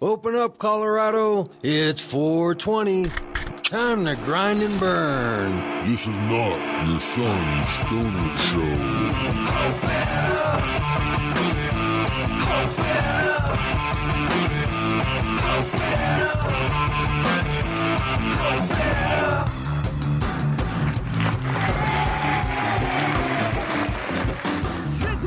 Open up, Colorado. It's 420. Time to grind and burn. This is not your son's stoner show.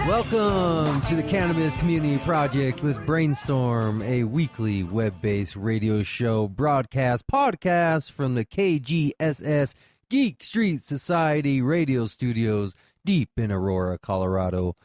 Welcome to the Cannabis Community Project with Brainstorm, a weekly web-based radio show podcast from the KGSS Geek Street Society radio studios deep in Aurora, Colorado.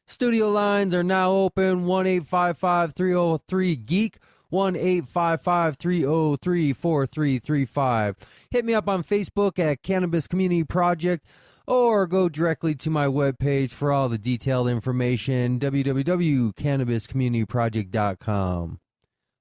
Studio lines are now open, 1-855-303-GEEK, 1-855-303-4335. Hit me up on Facebook at Cannabis Community Project, or go directly to my webpage for all the detailed information, www.cannabiscommunityproject.com.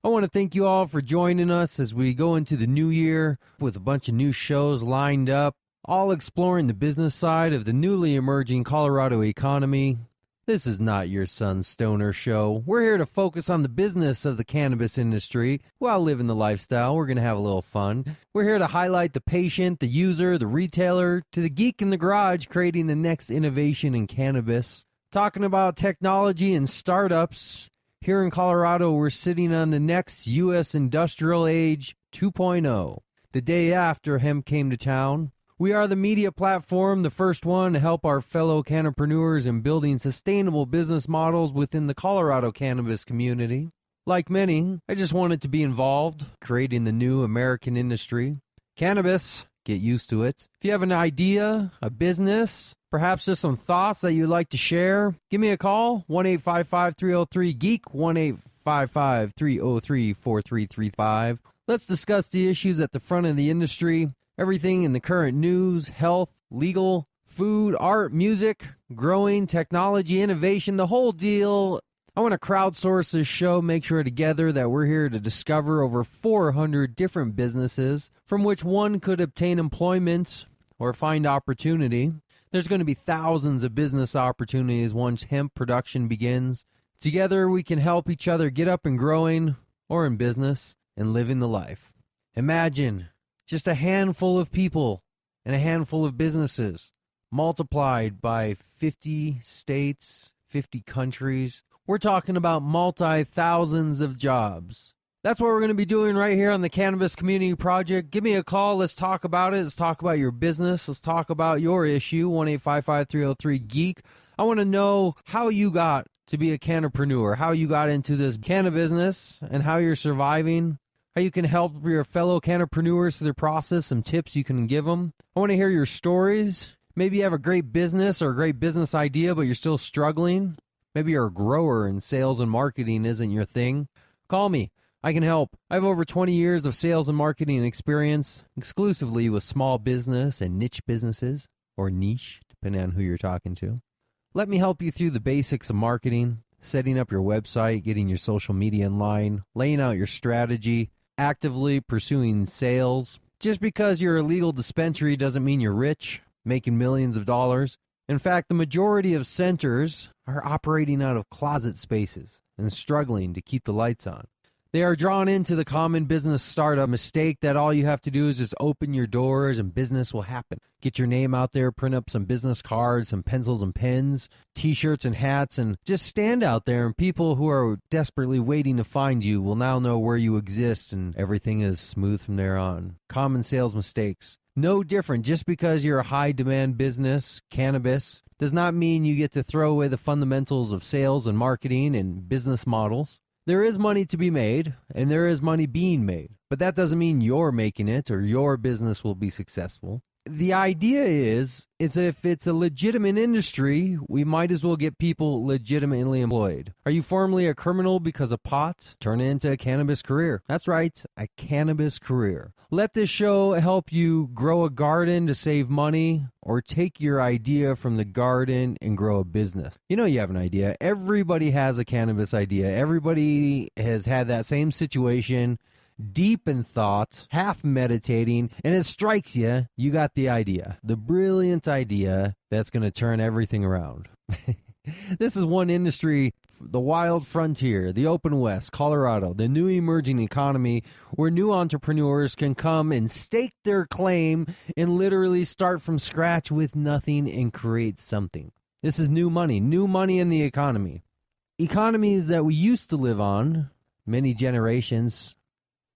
I want to thank you all for joining us as we go into the new year with a bunch of new shows lined up, all exploring the business side of the newly emerging Colorado economy. This is not your son's stoner show. We're here to focus on the business of the cannabis industry while living the lifestyle. We're going to have a little fun. We're here to highlight the patient, the user, the retailer, to the geek in the garage creating the next innovation in cannabis. Talking about technology and startups. Here in Colorado, we're sitting on the next U.S. Industrial Age 2.0. The day after hemp came to town. We are the media platform, the first one to help our fellow cannapreneurs in building sustainable business models within the Colorado cannabis community. Like many, I just wanted to be involved, creating the new American industry. Cannabis, get used to it. If you have an idea, a business, perhaps just some thoughts that you'd like to share, give me a call, 1-855-303-GEEK, 1-855-303-4335. Let's discuss the issues at the front of the industry. Everything in the current news, health, legal, food, art, music, growing, technology, innovation, the whole deal. I want to crowdsource this show, make sure together that we're here to discover over 400 different businesses from which one could obtain employment or find opportunity. There's going to be thousands of business opportunities once hemp production begins. Together we can help each other get up and growing or in business and living the life. Imagine just a handful of people and a handful of businesses multiplied by 50 states, 50 countries. We're talking about multi-thousands of jobs. That's what we're going to be doing right here on the Cannabis Community Project. Give me a call. Let's talk about it. Let's talk about your business. Let's talk about your issue, 1-855-303-GEEK. I want to know how you got to be a cannapreneur, how you got into this cannabis business, and how you're surviving. How you can help your fellow cannapreneurs through the process, some tips you can give them. I want to hear your stories. Maybe you have a great business or a great business idea, but you're still struggling. Maybe you're a grower and sales and marketing isn't your thing. Call me. I can help. I have over 20 years of sales and marketing experience, exclusively with small business and niche businesses, or niche, depending on who you're talking to. Let me help you through the basics of marketing, setting up your website, getting your social media in line, laying out your strategy, actively pursuing sales. Just because you're a legal dispensary doesn't mean you're rich, making millions of dollars. In fact, the majority of centers are operating out of closet spaces and struggling to keep the lights on. They are drawn into the common business startup mistake that all you have to do is just open your doors and business will happen. Get your name out there, print up some business cards, some pencils and pens, t-shirts and hats, and just stand out there, and people who are desperately waiting to find you will now know where you exist, and everything is smooth from there on. Common sales mistakes. No different. Just because you're a high-demand business, cannabis, does not mean you get to throw away the fundamentals of sales and marketing and business models. There is money to be made, and there is money being made, but that doesn't mean you're making it or your business will be successful. The idea is if it's a legitimate industry, we might as well get people legitimately employed. Are you formerly a criminal because of pot? Turn it into a cannabis career. That's right, a cannabis career. Let this show help you grow a garden to save money, or take your idea from the garden and grow a business. You know you have an idea. Everybody has a cannabis idea. Everybody has had that same situation, deep in thought, half meditating, and it strikes you, you got the idea. The brilliant idea that's going to turn everything around. This is one industry, the wild frontier, the open west, Colorado, the new emerging economy where new entrepreneurs can come and stake their claim and literally start from scratch with nothing and create something. This is new money in the economy. Economies that we used to live on, many generations.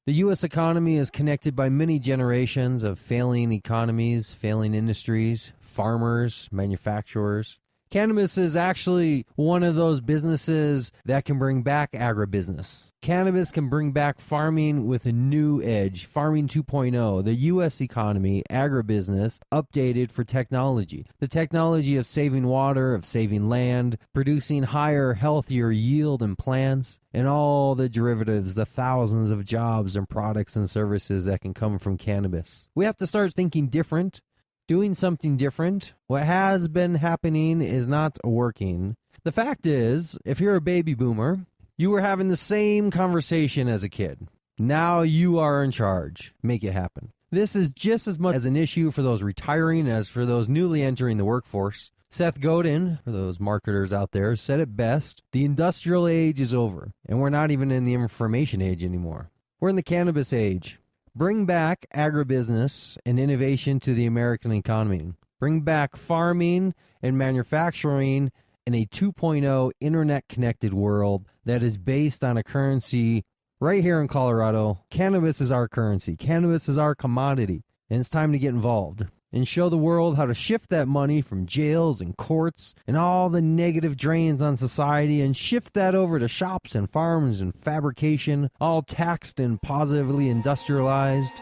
The U.S. economy is connected by many generations of failing economies, failing industries, farmers, manufacturers. Cannabis is actually one of those businesses that can bring back agribusiness. Cannabis can bring back farming with a new edge, farming 2.0, the U.S. economy, agribusiness, updated for technology. The technology of saving water, of saving land, producing higher, healthier yield in plants, and all the derivatives, the thousands of jobs and products and services that can come from cannabis. We have to start thinking different. Doing something different. What has been happening is not working. The fact is, if you're a baby boomer, you were having the same conversation as a kid. Now you are in charge. Make it happen. This is just as much as an issue for those retiring as for those newly entering the workforce. Seth Godin, for those marketers out there, said it best. The industrial age is over, and we're not even in the information age anymore. We're in the cannabis age. Bring back agribusiness and innovation to the American economy. Bring back farming and manufacturing in a 2.0 internet-connected world that is based on a currency right here in Colorado. Cannabis is our currency. Cannabis is our commodity. And it's time to get involved and show the world how to shift that money from jails and courts and all the negative drains on society and shift that over to shops and farms and fabrication, all taxed and positively industrialized.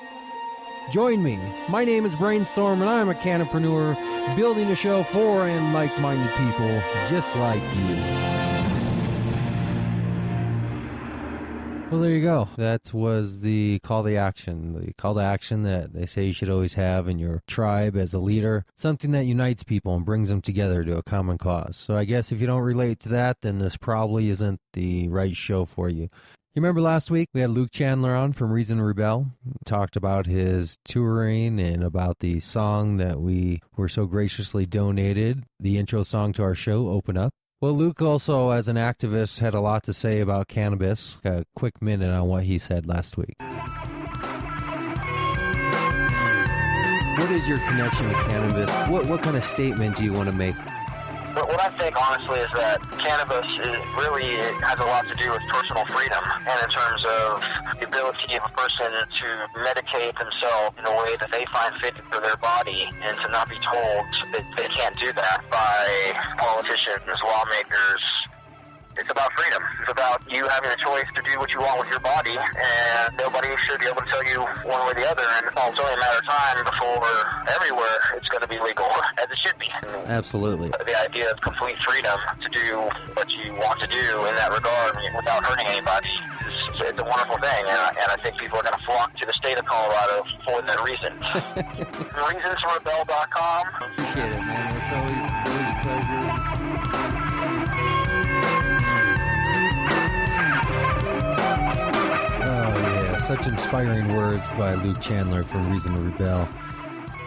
Join me. My name is Brainstorm, and I'm a cannapreneur building a show for and like-minded people just like you. Well, there you go. That was the call to action that they say you should always have in your tribe as a leader, something that unites people and brings them together to a common cause. So I guess if you don't relate to that, then this probably isn't the right show for you. You remember last week we had Luke Chandler on from Reason to Rebel, talked about his touring and about the song that we were so graciously donated, the intro song to our show, Open Up. Well, Luke also, as an activist, had a lot to say about cannabis. A quick minute on what he said last week. What is your connection to cannabis? What kind of statement do you want to make? But what I think, honestly, is that cannabis really has a lot to do with personal freedom, and in terms of the ability of a person to medicate themselves in a way that they find fit for their body, and to not be told that they can't do that by politicians, lawmakers. It's about freedom. It's about you having a choice to do what you want with your body, and nobody should be able to tell you one way or the other. And it's only a matter of time before everywhere it's going to be legal, as it should be. Absolutely. The idea of complete freedom to do what you want to do in that regard without hurting anybody it's a wonderful thing, and I think people are going to flock to the state of Colorado for that reason. ReasonsRebel.com. Appreciate it, man. It's always a pleasure. Such inspiring words by Luke Chandler from Reason to Rebel.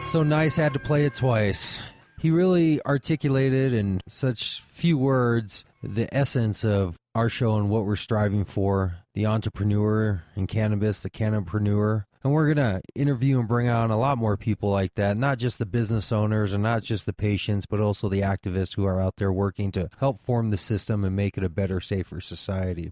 So nice, had to play it twice. He really articulated in such few words the essence of our show and what we're striving for, the entrepreneur in cannabis, the cannapreneur. And we're going to interview and bring on a lot more people like that, not just the business owners and not just the patients, but also the activists who are out there working to help form the system and make it a better, safer society.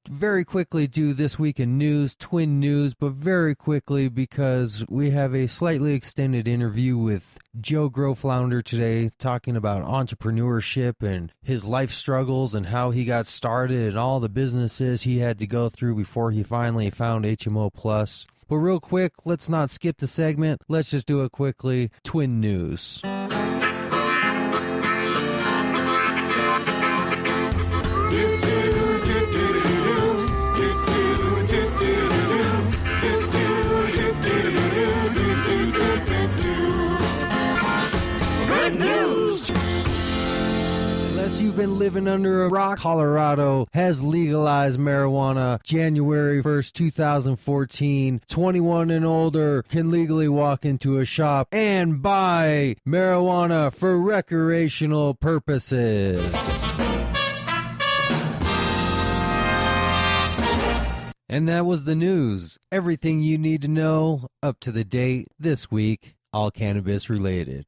Very quickly do this week in news, twin news, but very quickly because we have a slightly extended interview with Joe Growflounder today, talking about entrepreneurship and his life struggles and how he got started and all the businesses he had to go through before he finally found HMO Plus. But real quick, let's not skip the segment. Let's just do it quickly. Twin news. Unless you've been living under a rock, Colorado has legalized marijuana January 1st, 2014. 21 and older can legally walk into a shop and buy marijuana for recreational purposes. And that was the news. Everything you need to know up to the date this week, all cannabis related.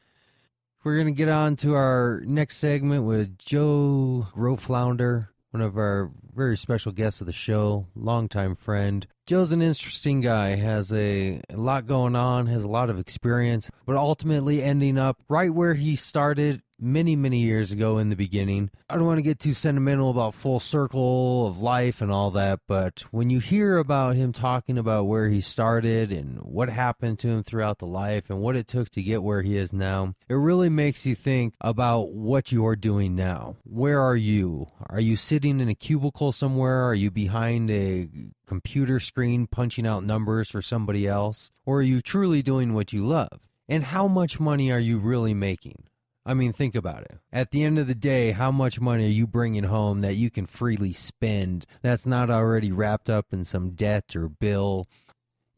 We're going to get on to our next segment with Joe Growflounder, one of our very special guests of the show, longtime friend. Joe's an interesting guy, has a lot going on, has a lot of experience, but ultimately ending up right where he started many, many years ago in the beginning. I don't want to get too sentimental about full circle of life and all that, but when you hear about him talking about where he started and what happened to him throughout the life and what it took to get where he is now, it really makes you think about what you're doing now. Where are you? Are you sitting in a cubicle somewhere? Are you behind a computer screen punching out numbers for somebody else? Or are you truly doing what you love? And how much money are you really making? I mean, think about it. At the end of the day, how much money are you bringing home that you can freely spend that's not already wrapped up in some debt or bill?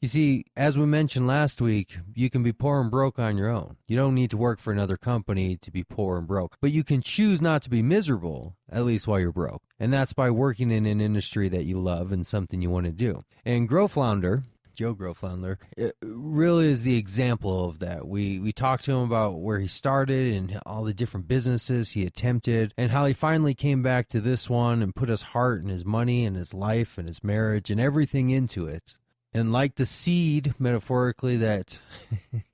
You see, as we mentioned last week, you can be poor and broke on your own. You don't need to work for another company to be poor and broke. But you can choose not to be miserable, at least while you're broke. And that's by working in an industry that you love and something you want to do. And Growflounder, Joe Growflounder, it really is the example of that. We talked to him about where he started and all the different businesses he attempted and how he finally came back to this one and put his heart and his money and his life and his marriage and everything into it. And like the seed, metaphorically, that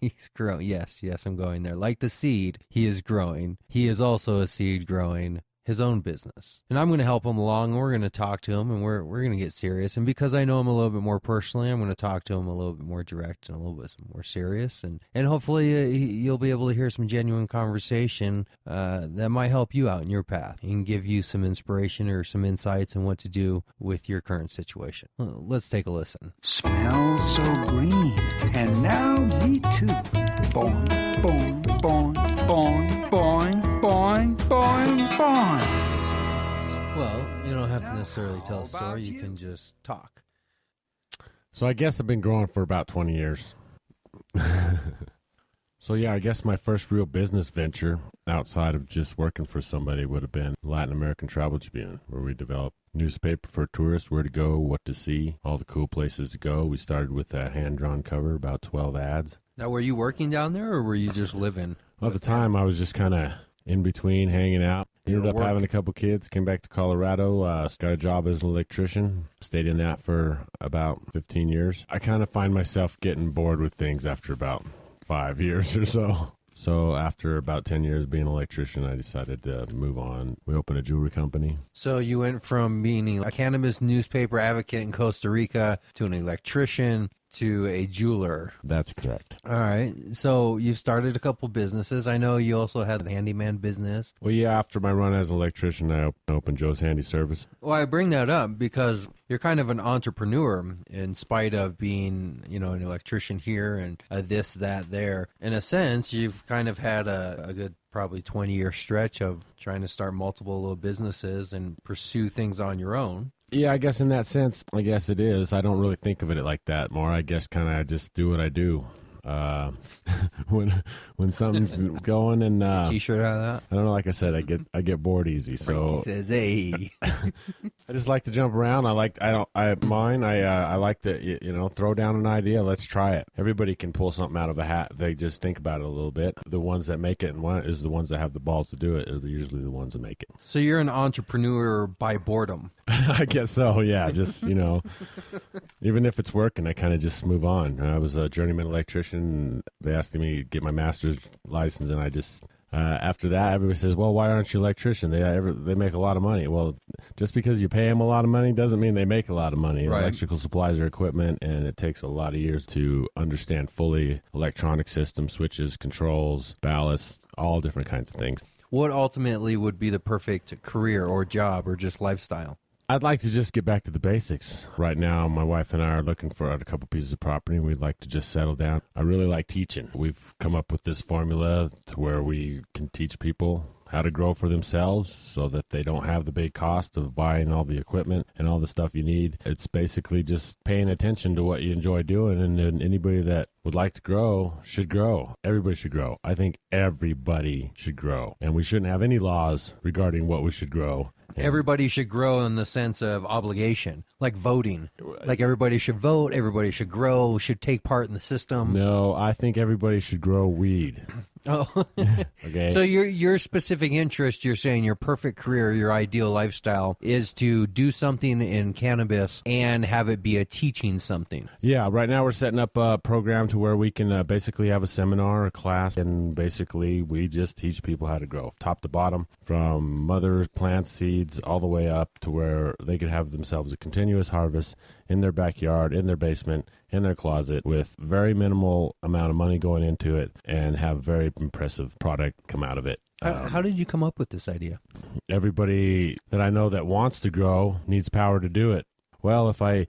he's growing. Yes, I'm going there. Like the seed, he is growing. He is also a seed growing his own business. And I'm going to help him along. We're going to talk to him and we're going to get serious. And because I know him a little bit more personally, I'm going to talk to him a little bit more direct and a little bit more serious. And hopefully you'll be able to hear some genuine conversation that might help you out in your path and give you some inspiration or some insights on what to do with your current situation. Well, let's take a listen. Smells so green. And now me too. Boing, boing, boing, boing, boing, boing, boing, boing. Well, you don't have to necessarily tell a story. You can just talk. So I guess I've been growing for about 20 years. So yeah, I guess my first real business venture outside of just working for somebody would have been Latin American Travel Tribune, where we developed newspaper for tourists, where to go, what to see, all the cool places to go. We started with a hand-drawn cover, about 12 ads. Now, were you working down there, or were you just living? Well, at the time, I was just kind of in between, hanging out. Ended up having a couple kids, came back to Colorado, got a job as an electrician, stayed in that for about 15 years. I kind of find myself getting bored with things after about 5 years or so. So after about 10 years being an electrician, I decided to move on. We opened a jewelry company. So you went from being a cannabis newspaper advocate in Costa Rica to an electrician to a jeweler. That's correct. All right. So you've started a couple businesses. I know you also had the handyman business. Well, yeah, after my run as an electrician, I opened Joe's Handy Service. Well, I bring that up because you're kind of an entrepreneur in spite of being, an electrician here and this, that, there. In a sense, you've kind of had a good probably 20-year stretch of trying to start multiple little businesses and pursue things on your own. Yeah, I guess in that sense, I guess it is. I don't really think of it like that more. I guess kind of just do what I do. When something's going and T-shirt out of that. I don't know. Like I said, I get bored easy. So He says, "Hey." I just like to jump around. I like to throw down an idea. Let's try it. Everybody can pull something out of a hat. They just think about it a little bit. The ones that make it is the ones that have the balls to do it. Are usually the ones that make it. So you're an entrepreneur by boredom. I guess so. Yeah, just even if it's working, I kind of just move on. I was a journeyman electrician. They asked me to get my master's license, and I just after that, everybody says, "Well, why aren't you an electrician? They make a lot of money." Well, just because you pay them a lot of money doesn't mean they make a lot of money. Right. Electrical supplies are equipment, and it takes a lot of years to understand fully electronic systems, switches, controls, ballasts, all different kinds of things. What ultimately would be the perfect career or job or just lifestyle? I'd like to just get back to the basics. Right now, my wife and I are looking for a couple pieces of property, and we'd like to just settle down. I really like teaching. We've come up with this formula to where we can teach people how to grow for themselves so that they don't have the big cost of buying all the equipment and all the stuff you need. It's basically just paying attention to what you enjoy doing, and then anybody that would like to grow should grow. Everybody should grow. I think everybody should grow, and we shouldn't have any laws regarding what we should grow. Everybody should grow in the sense of obligation, like voting. Like everybody should vote, everybody should grow, should take part in the system. No, I think everybody should grow weed. Oh, Okay. So your specific interest, you're saying your perfect career, your ideal lifestyle is to do something in cannabis and have it be a teaching something. Yeah, right now we're setting up a program to where we can basically have a seminar, a class, and basically we just teach people how to grow, top to bottom, from mother plant seeds all the way up to where they could have themselves a continuous harvest in their backyard, in their basement, in their closet, with very minimal amount of money going into it, and have very impressive product come out of it. How did you come up with this idea? Everybody that I know that wants to grow needs power to do it. Well, if I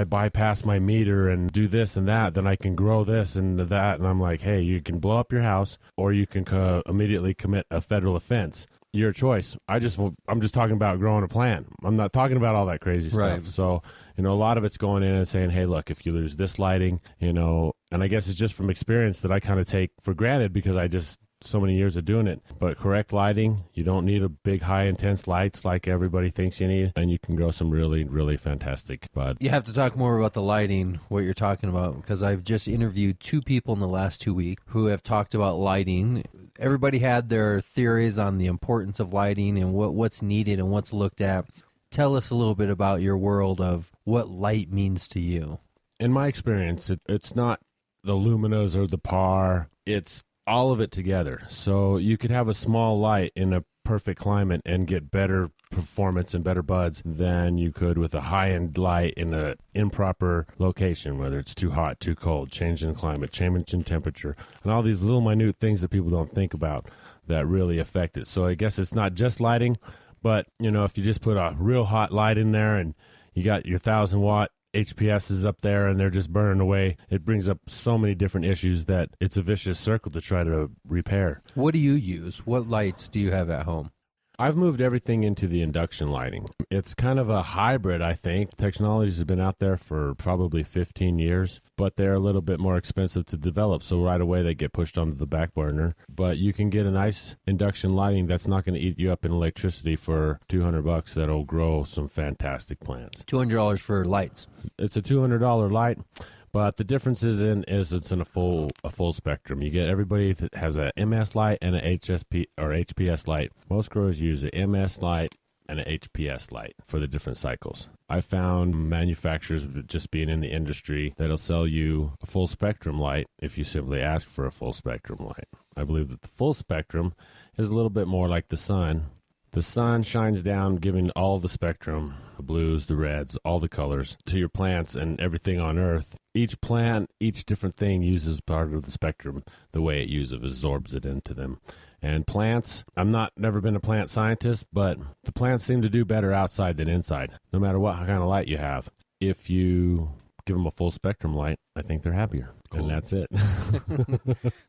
bypass my meter and do this and that, then I can grow this and that. And I'm like, hey, you can blow up your house, or you can immediately commit a federal offense. Your choice. I'm just talking about growing a plant. I'm not talking about all that crazy stuff. Right. So, a lot of it's going in and saying, hey, look, if you lose this lighting, and I guess it's just from experience that I kind of take for granted because I just so many years of doing it. But correct lighting, you don't need a big, high, intense lights like everybody thinks you need, and you can grow some really, really fantastic bud. You have to talk more about the lighting, what you're talking about, because I've just interviewed 2 people in the last 2 weeks who have talked about lighting. Everybody had their theories on the importance of lighting and what's needed and what's looked at. Tell us a little bit about your world of what light means to you. In my experience, it's not the luminas or the par. It's all of it together. So you could have a small light in a perfect climate and get better performance and better buds than you could with a high-end light in an improper location, whether it's too hot, too cold, change in climate, change in temperature, and all these little minute things that people don't think about that really affect it. So I guess it's not just lighting, but if you just put a real hot light in there and you got your 1,000-watt HPSs up there and they're just burning away, it brings up so many different issues that it's a vicious circle to try to repair. What do you use? What lights do you have at home? I've moved everything into the induction lighting. It's kind of a hybrid, I think. Technologies have been out there for probably 15 years, but they're a little bit more expensive to develop, so right away they get pushed onto the back burner. But you can get a nice induction lighting that's not going to eat you up in electricity for $200 that'll grow some fantastic plants. $200 for lights. It's a $200 light. But the difference is it's in a full spectrum. You get everybody that has a MS light and a HSP or HPS light. Most growers use a MS light and a HPS light for the different cycles. I found manufacturers just being in the industry that'll sell you a full spectrum light if you simply ask for a full spectrum light. I believe that the full spectrum is a little bit more like the sun. The sun shines down, giving all the spectrum, the blues, the reds, all the colors to your plants and everything on Earth. Each plant, each different thing uses part of the spectrum the way it absorbs it into them. And plants, never been a plant scientist, but the plants seem to do better outside than inside, no matter what kind of light you have. If you give them a full spectrum light, I think they're happier. Cool. And that's it.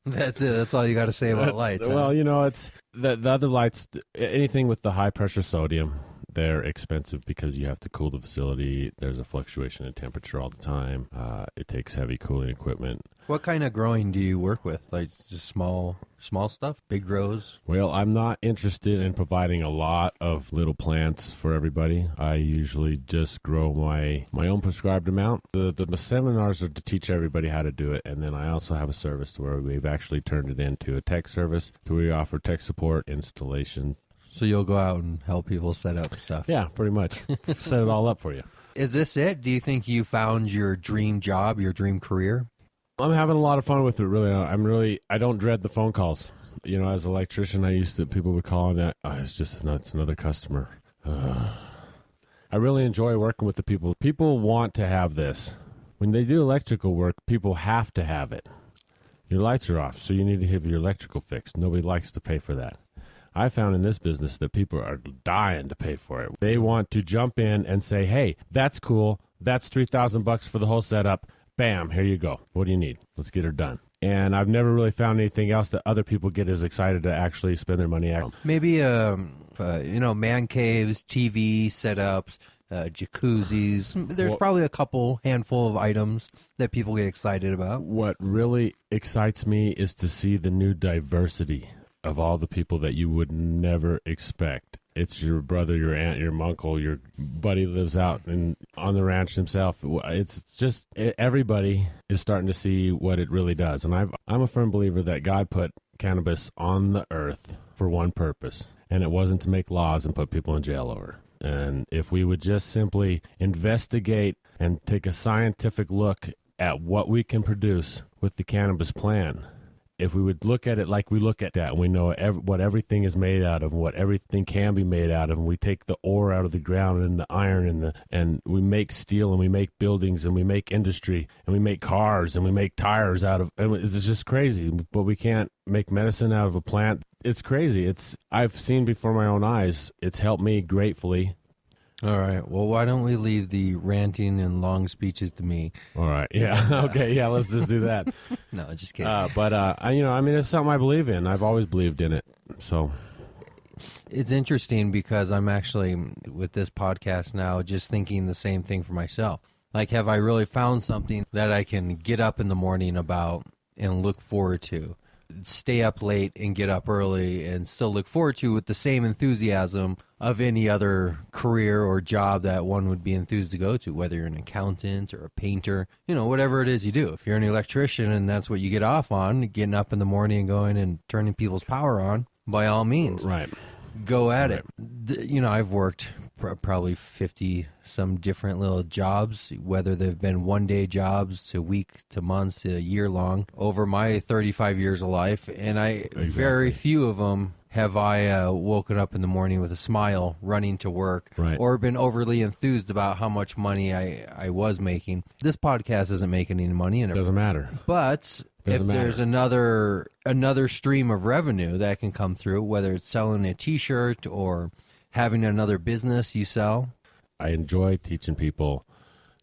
That's it. That's all you got to say about lights. Well, it's the other lights, anything with the high pressure sodium, they're expensive because you have to cool the facility. There's a fluctuation in temperature all the time. It takes heavy cooling equipment. What kind of growing do you work with? Like just small stuff, big grows? Well, I'm not interested in providing a lot of little plants for everybody. I usually just grow my own prescribed amount. The seminars are to teach everybody how to do it, and then I also have a service where we've actually turned it into a tech service to where we offer tech support, installation. So you'll go out and help people set up stuff? Yeah, pretty much. Set it all up for you. Is this it? Do you think you found your dream job, your dream career? I'm having a lot of fun with it, really. I don't dread the phone calls. As an electrician, people would call and it's another customer. I really enjoy working with the people. People want to have this. When they do electrical work, people have to have it. Your lights are off, so you need to have your electrical fixed. Nobody likes to pay for that. I found in this business that people are dying to pay for it. They want to jump in and say, hey, that's cool. That's $3,000 for the whole setup. Bam, here you go. What do you need? Let's get her done. And I've never really found anything else that other people get as excited to actually spend their money on. Maybe, man caves, TV setups, jacuzzis. There's probably a handful of items that people get excited about. What really excites me is to see the new diversity of all the people that you would never expect It's your brother, your aunt, your uncle, your buddy lives out on the ranch himself. It's just everybody is starting to see what it really does. And I'm a firm believer that God put cannabis on the earth for one purpose, and it wasn't to make laws and put people in jail over. And if we would just simply investigate and take a scientific look at what we can produce with the cannabis plant, if we would look at it like we look at that, and we know what everything is made out of, what everything can be made out of, and we take the ore out of the ground and the iron and we make steel and we make buildings and we make industry and we make cars and we make tires out of, and it's just crazy. But we can't make medicine out of a plant. It's crazy. I've seen before my own eyes. It's helped me gratefully. All right. Well, why don't we leave the ranting and long speeches to me? All right. Yeah. Okay. Yeah. Let's just do that. No, just kidding. It's something I believe in. I've always believed in it. So it's interesting because I'm actually, with this podcast now, just thinking the same thing for myself. Like, have I really found something that I can get up in the morning about and look forward to? Stay up late and get up early and still look forward to with the same enthusiasm of any other career or job that one would be enthused to go to, whether you're an accountant or a painter, whatever it is you do. If you're an electrician and that's what you get off on, getting up in the morning and going and turning people's power on, by all means. Right. Go at it. I've worked probably 50 some different little jobs, whether they've been one-day jobs to week to months to a year long over my 35 years of life, and very few of them have I woken up in the morning with a smile running to work, right, or been overly enthused about how much money I was making. This podcast isn't making any money, and it doesn't matter. But there's another stream of revenue that can come through, whether it's selling a T-shirt or having another business you sell. I enjoy teaching people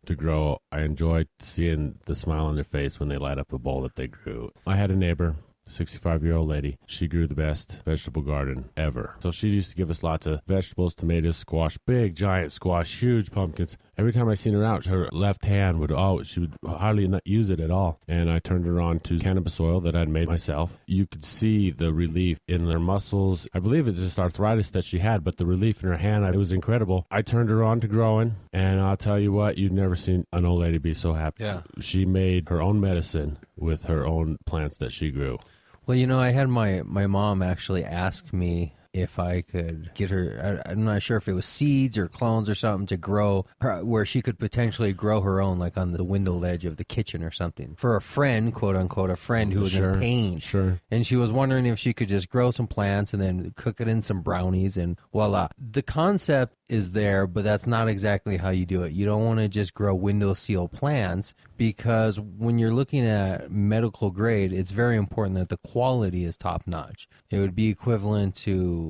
to grow. I enjoy seeing the smile on their face when they light up a bowl that they grew. I had a neighbor, 65-year-old lady. She grew the best vegetable garden ever. So she used to give us lots of vegetables, tomatoes, squash, big, giant squash, huge pumpkins. Every time I seen her out, her left hand she would hardly not use it at all. And I turned her on to cannabis oil that I'd made myself. You could see the relief in her muscles. I believe it's just arthritis that she had, but the relief in her hand, it was incredible. I turned her on to growing, and I'll tell you what, you'd never seen an old lady be so happy. Yeah. She made her own medicine with her own plants that she grew. Well, I had my mom actually ask me if I could get her, I'm not sure if it was seeds or clones or something to grow, where she could potentially grow her own, like on the window ledge of the kitchen or something, for a friend, quote unquote, a friend who was in pain. Sure. And she was wondering if she could just grow some plants and then cook it in some brownies, and voila. The concept is there, but that's not exactly how you do it. You don't want to just grow windowsill plants, because when you're looking at medical grade, it's very important that the quality is top notch. It would be equivalent to,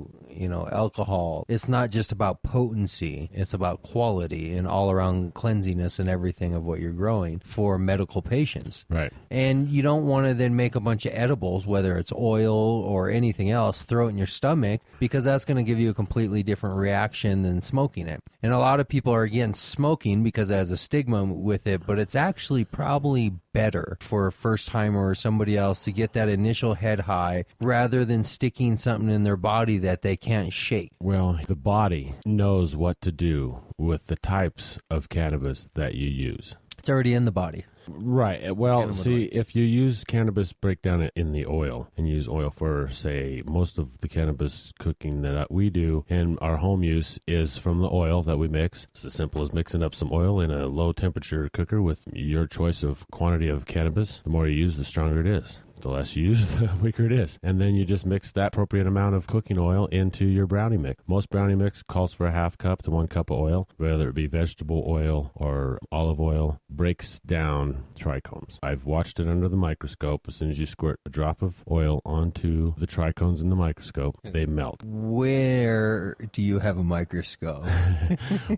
alcohol. It's not just about potency, it's about quality and all around cleanliness and everything of what you're growing for medical patients. Right. And you don't want to then make a bunch of edibles, whether it's oil or anything else, throw it in your stomach, because that's going to give you a completely different reaction than smoking it. And a lot of people are against smoking because it has a stigma with it, but it's actually probably better for a first timer or somebody else to get that initial head high rather than sticking something in their body that they can't shake. Well, the body knows what to do with the types of cannabis that you use. It's already in the body. Right. Well, see, if you use cannabis, break down it in the oil and use oil for, say, most of the cannabis cooking that we do in our home use is from the oil that we mix. It's as simple as mixing up some oil in a low temperature cooker with your choice of quantity of cannabis. The more you use, the stronger it is. The less you use, the weaker it is. And then you just mix that appropriate amount of cooking oil into your brownie mix. Most brownie mix calls for a half cup to 1 cup of oil, whether it be vegetable oil or olive oil, breaks down trichomes. I've watched it under the microscope. As soon as you squirt a drop of oil onto the trichomes in the microscope, they melt. Where do you have a microscope?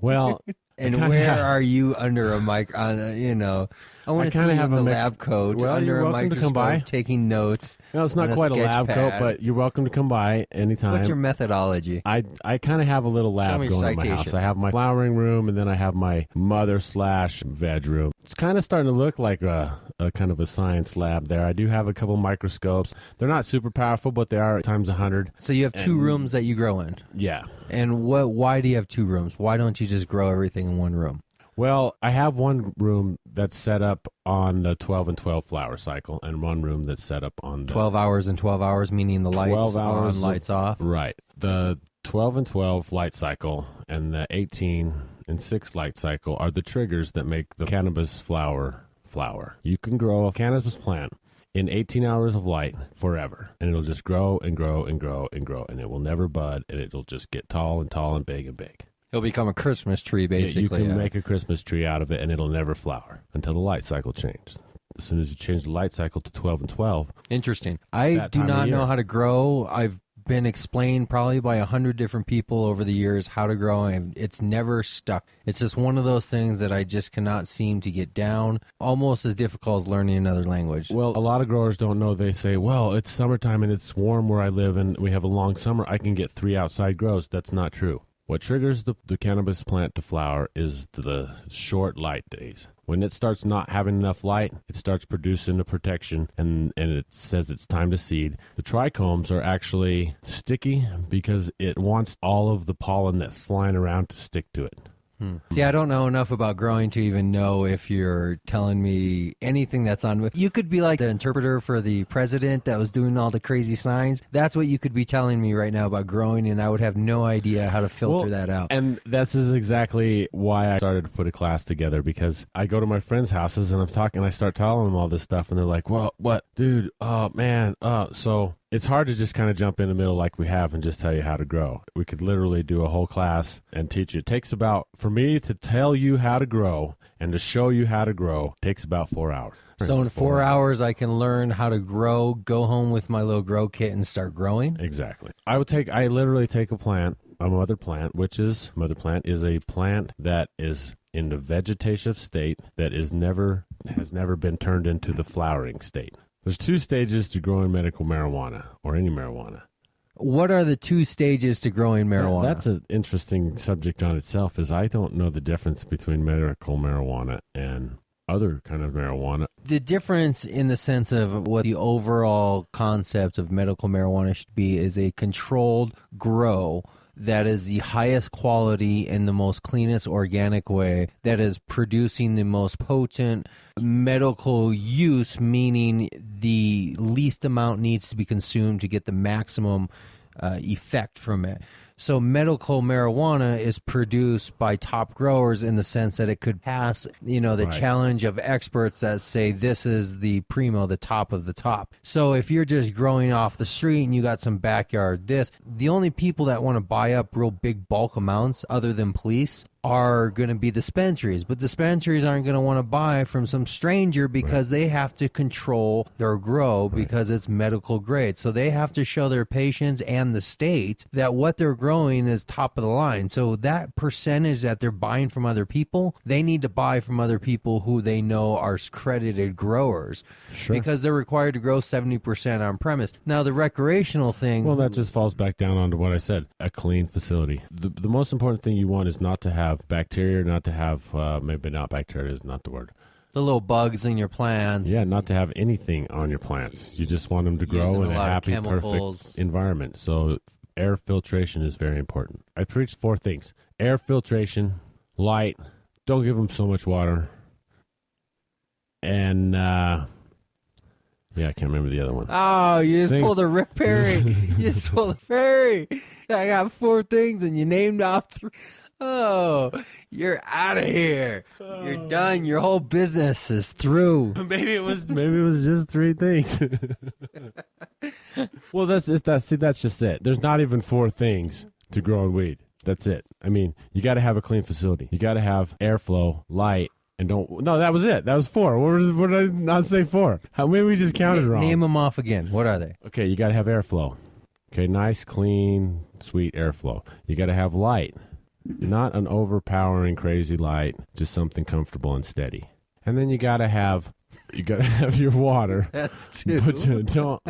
Well, And where are you under a mic? I want to see you in the lab coat under a microscope taking notes. No, it's not quite a lab coat, but you're welcome to come by anytime. What's your methodology? I kind of have a little lab going in my house. I have my flowering room, and then I have my mother/veg room. It's kind of starting to look like a kind of a science lab there. I do have a couple microscopes. They're not super powerful, but they are times 100. So you have two rooms that you grow in? Yeah. And why do you have two rooms? Why don't you just grow everything in one room? Well, I have one room that's set up on the 12 and 12 flower cycle, and one room that's set up on the 12 hours and 12 hours, meaning the lights 12 hours on, lights off? Right. The 12 and 12 light cycle and the 18 and 6 light cycle are the triggers that make the cannabis flower. You can grow a cannabis plant in 18 hours of light forever, and it'll just grow and grow and grow and grow, and it will never bud, and it'll just get tall and tall and big and big. It'll become a Christmas tree, basically. You can make a Christmas tree out of it, and it'll never flower until the light cycle changes. As soon as you change the light cycle to 12 and 12. Interesting. I do not know how to grow. I've been explained probably by 100 different people over the years how to grow, and it's never stuck. It's just one of those things that I just cannot seem to get down, almost as difficult as learning another language. Well, a lot of growers don't know. They say, well, it's summertime and it's warm where I live and we have a long summer. I can get 3 outside grows. That's not true. What triggers the cannabis plant to flower is the short light days. When it starts not having enough light, it starts producing a protection, and it says it's time to seed. The trichomes are actually sticky because it wants all of the pollen that's flying around to stick to it. See, I don't know enough about growing to even know if you're telling me anything that's on. You could be like the interpreter for the president that was doing all the crazy signs. That's what you could be telling me right now about growing, and I would have no idea how to filter that out. And this is exactly why I started to put a class together, because I go to my friends' houses and I start telling them all this stuff, and they're like, well, what? Dude, oh, man, so... It's hard to just kind of jump in the middle like we have and just tell you how to grow. We could literally do a whole class and teach you. It takes about, for me to tell you how to grow and to show you how to grow, takes about 4 hours. So in 4 hours, I can learn how to grow, go home with my little grow kit and start growing? Exactly. I literally take a mother plant is a plant that is in the vegetative state that has never been turned into the flowering state. There's 2 stages to growing medical marijuana, or any marijuana. What are the 2 stages to growing marijuana? That's an interesting subject on itself, is I don't know the difference between medical marijuana and other kind of marijuana. The difference in the sense of what the overall concept of medical marijuana should be is a controlled grow that is the highest quality and the most cleanest organic way, that is producing the most potent medical use, meaning the least amount needs to be consumed to get the maximum effect from it. So medical marijuana is produced by top growers in the sense that it could pass, the challenge of experts that say this is the primo, the top of the top. So if you're just growing off the street and you got some backyard the only people that want to buy up real big bulk amounts other than police are going to be dispensaries, but dispensaries aren't going to want to buy from some stranger because they have to control their grow because it's medical grade. So they have to show their patients and the state that what they're growing is top of the line. So that percentage that they're buying from other people, they need to buy from other people who they know are credited growers, because they're required to grow 70% on premise. Now the recreational thing, well, that just falls back down onto what I said: a clean facility. The most important thing you want is not to have bacteria, not to have maybe not bacteria is not the word. The little bugs in your plants. Yeah, not to have anything on your plants. You just want them to grow in a happy, perfect environment. So air filtration is very important. I preach 4 things: air filtration, light, don't give them so much water, and I can't remember the other one. Oh, you just pulled a Rick Perry. You just pulled a Perry. I got 4 things and you named off 3. Oh, you're out of here. You're done. Your whole business is through. Maybe it was just 3 things. Well, that's just it. There's not even 4 things to growing weed. That's it. I mean, you got to have a clean facility. You got to have airflow, light, and that was it. That was 4. What did I not say 4? Maybe we just counted wrong. Name them off again. What are they? Okay, you got to have airflow. Okay, nice, clean, sweet airflow. You got to have light. Not an overpowering crazy light, just something comfortable and steady. And then you gotta have your water. That's two. But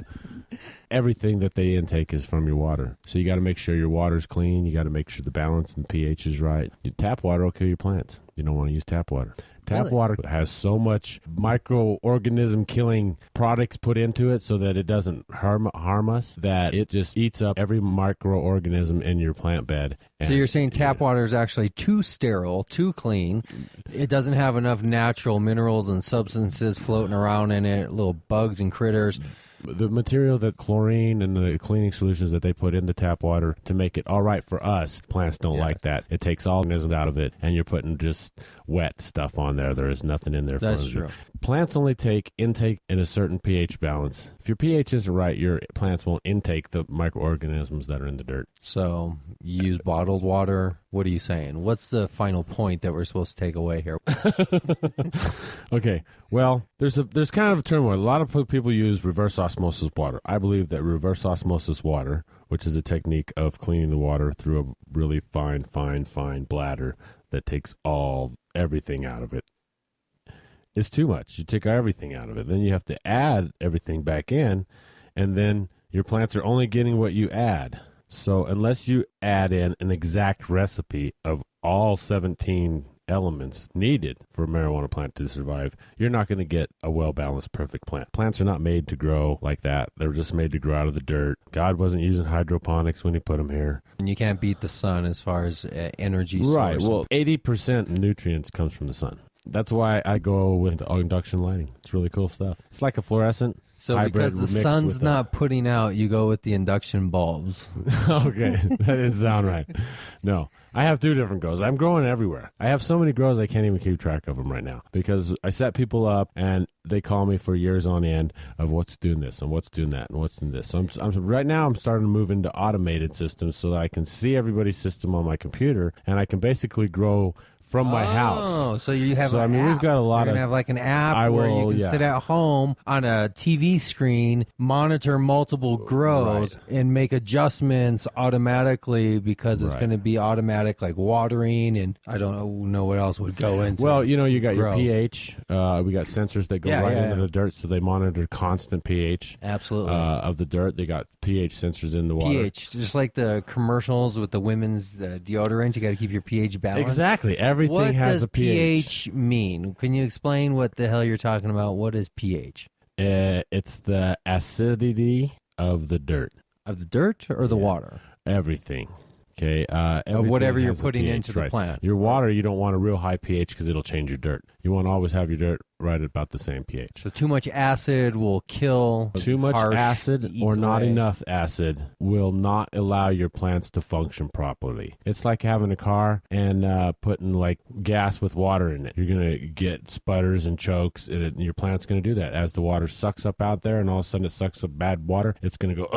everything that they intake is from your water. So you got to make sure your water's clean. You got to make sure the balance and pH is right. Tap water will kill your plants. You don't want to use tap water. Tap water has so much microorganism killing products put into it so that it doesn't harm us, that it just eats up every microorganism in your plant bed. So you're saying tap water is actually too sterile, too clean. It doesn't have enough natural minerals and substances floating around in it, little bugs and critters. The material, that chlorine and the cleaning solutions that they put in the tap water to make it all right for us, plants don't like that. It takes all organisms out of it, and you're putting just wet stuff on there. There is nothing in there. That's true. Plants only take intake in a certain pH balance. If your pH isn't right, your plants won't intake the microorganisms that are in the dirt. So you use bottled water. What are you saying? What's the final point that we're supposed to take away here? Okay, well, there's kind of a turmoil. A lot of people use reverse osmosis water. I believe that reverse osmosis water, which is a technique of cleaning the water through a really fine bladder that takes everything out of it, is too much. You take everything out of it. Then you have to add everything back in, and then your plants are only getting what you add. So unless you add in an exact recipe of all 17 elements needed for a marijuana plant to survive, you're not going to get a well-balanced, perfect plant. Plants are not made to grow like that. They're just made to grow out of the dirt. God wasn't using hydroponics when he put them here. And you can't beat the sun as far as energy source. Right. Well, 80% nutrients comes from the sun. That's why I go with induction lighting. It's really cool stuff. It's like a fluorescent So hybrid because the mixed sun's with not putting out, you go with the induction bulbs. Okay, that doesn't sound right. No, I have 2 different grows. I'm growing everywhere. I have so many grows I can't even keep track of them right now because I set people up and they call me for years on end of what's doing this and what's doing that and what's doing this. So right now I'm starting to move into automated systems so that I can see everybody's system on my computer and I can basically grow from my house. Oh, so you have an app. We've got a lot You're of... going to have like an app where you can sit at home on a TV screen, monitor multiple grows, and make adjustments automatically because it's going to be automatic, like watering, and I don't know what else would go into. Well, you got your pH. We got sensors that go into the dirt, so they monitor constant pH. Absolutely. Of the dirt. They got pH sensors in the water. pH, just like the commercials with the women's deodorant. You got to keep your pH balanced. Exactly. Everything has a pH. What does pH mean? Can you explain what the hell you're talking about? What is pH? It's the acidity of the dirt. Of the dirt or the water? Everything. Okay. Of whatever you're putting into the plant. Your water, you don't want a real high pH because it'll change your dirt. You want to always have your dirt right at about the same pH. So too much acid will kill. Too much acid or not enough acid will not allow your plants to function properly. It's like having a car and putting like gas with water in it. You're going to get sputters and chokes, and your plant's going to do that. As the water sucks up out there and all of a sudden it sucks up bad water, it's going to go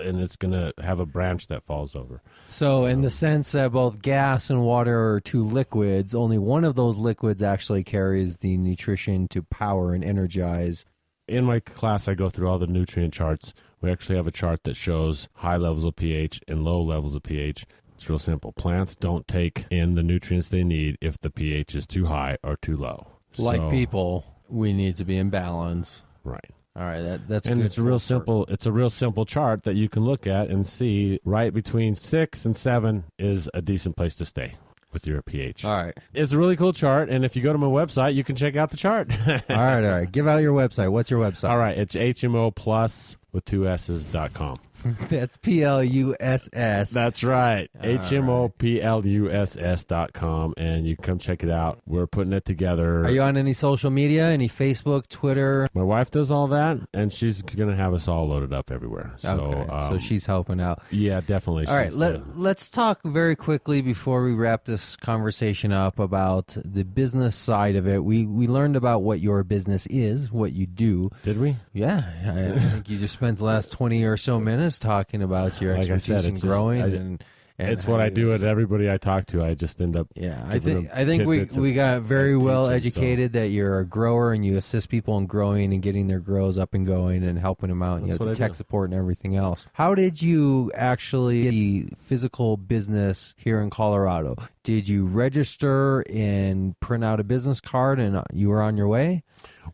and it's going to have a branch that falls over. So in the sense that both gas and water are 2 liquids, only one of those liquids actually carries the nutrition to power and energize. In my class, I go through all the nutrient charts. We actually have a chart that shows high levels of pH and low levels of pH. It's real simple. Plants don't take in the nutrients they need if the pH is too high or too low. Like people, we need to be in balance. Right. All right, that's and good. It's a real simple. It's a real simple chart that you can look at and see right between 6 and 7 is a decent place to stay with your pH. All right. It's a really cool chart, and if you go to my website, you can check out the chart. All right. Give out your website. What's your website? All right, it's HMO plus with 2 S's.com. That's PLUSS. That's right. HMOPLUSS.com, and you can come check it out. We're putting it together. Are you on any social media? Any Facebook, Twitter? My wife does all that, and she's going to have us all loaded up everywhere. So, okay. So she's helping out. Yeah, definitely. All right. Let's talk very quickly before we wrap this conversation up about the business side of it. We learned about what your business is, what you do. Did we? Yeah. I think you just spent the last 20 or so minutes talking about your expertise in growing and it's what I do with everybody I talk to. I just end up I think we got very well educated that you're a grower and you assist people in growing and getting their grows up and going and helping them out, the tech support and everything else. How did you actually get the physical business here in Colorado? did you register and print out a business card and you were on your way?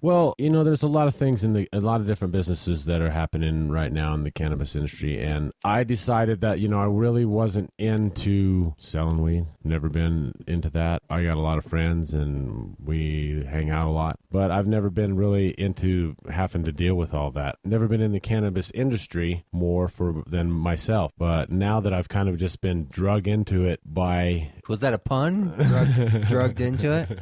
Well, there's a lot of things a lot of different businesses that are happening right now in the cannabis industry. And I decided that, I really wasn't into selling weed. Never been into that. I got a lot of friends and we hang out a lot, but I've never been really into having to deal with all that. Never been in the cannabis industry more than myself. But now that I've kind of just been drug into it by... Was that a pun? Drugged into it?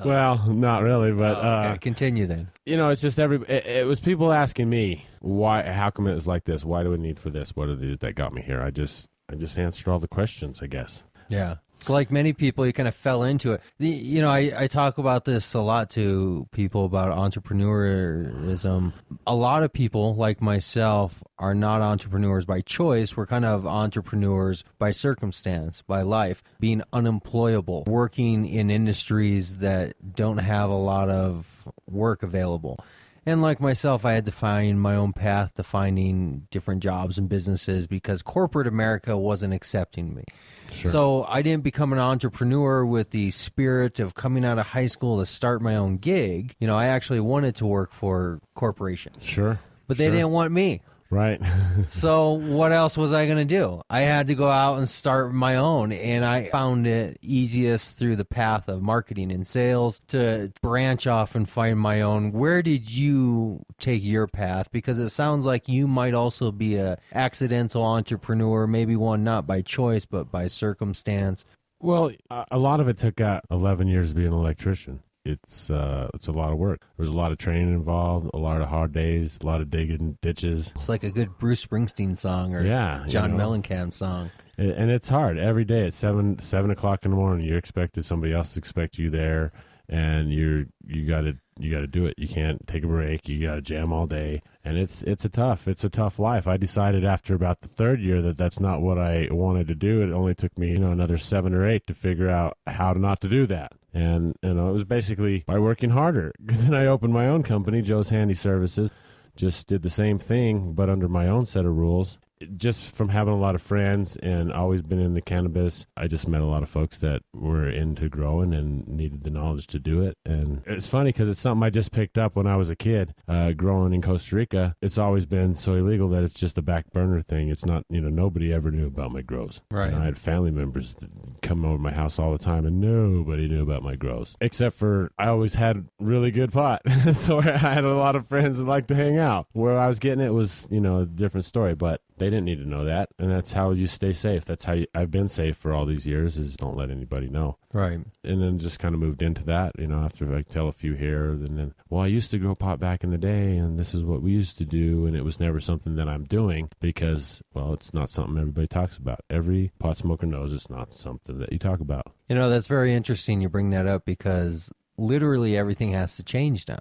Well, not really, but okay. Continue then. It's just it was people asking me how come it was like this? Why do we need for this? What are these that got me here? I just answered all the questions, I guess. Yeah. So like many people, you kind of fell into it. I talk about this a lot to people about entrepreneurism. A lot of people, like myself, are not entrepreneurs by choice. We're kind of entrepreneurs by circumstance, by life, being unemployable, working in industries that don't have a lot of work available. And like myself, I had to find my own path to finding different jobs and businesses because corporate America wasn't accepting me. Sure. So I didn't become an entrepreneur with the spirit of coming out of high school to start my own gig. I actually wanted to work for corporations. Sure. But they didn't want me. Right. So what else was I going to do? I had to go out and start my own, and I found it easiest through the path of marketing and sales to branch off and find my own. Where did you take your path? Because it sounds like you might also be a accidental entrepreneur, maybe one not by choice but by circumstance. Well, a lot of it took 11 years to be an electrician. It's a lot of work. There's a lot of training involved, a lot of hard days, a lot of digging ditches. It's like a good Bruce Springsteen song or John Mellencamp song. And it's hard. Every day at 7 o'clock in the morning, you're expected, somebody else expects you there, and you got to do it. You can't take a break. You got to jam all day. And it's a tough life. I decided after about the third year that that's not what I wanted to do. It only took me, another 7 or 8 to figure out how not to do that. And, it was basically by working harder. Because then I opened my own company, Joe's Handy Services, just did the same thing, but under my own set of rules. Just from having a lot of friends and always been in the cannabis, I just met a lot of folks that were into growing and needed the knowledge to do it. And it's funny because it's something I just picked up when I was a kid, growing in Costa Rica. It's always been so illegal that it's just a back burner thing. It's not, nobody ever knew about my grows. Right. And I had family members that come over to my house all the time and nobody knew about my grows. Except for I always had really good pot. So I had a lot of friends that liked to hang out. Where I was getting it was, a different story, but they didn't need to know that, and that's how you stay safe. That's how I've been safe for all these years, is don't let anybody know. Right. And then just kind of moved into that, after I tell a few here, and then, I used to grow pot back in the day, and this is what we used to do, and it was never something that I'm doing because, it's not something everybody talks about. Every pot smoker knows it's not something that you talk about. That's very interesting you bring that up because literally everything has to change now.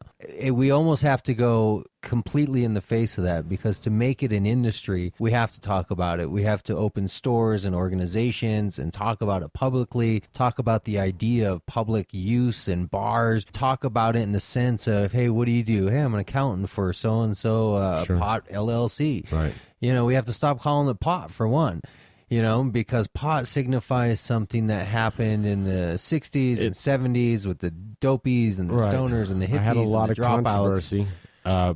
We almost have to go completely in the face of that because to make it an industry, we have to talk about it. We have to open stores and organizations and talk about it publicly, talk about the idea of public use and bars, talk about it in the sense of, hey, what do you do? Hey, I'm an accountant for so-and-so Sure. pot LLC. Right. We have to stop calling it pot for one. Because pot signifies something that happened in the 60s and 70s with the dopies and the stoners and the hippies. I had a lot and of the dropouts. controversy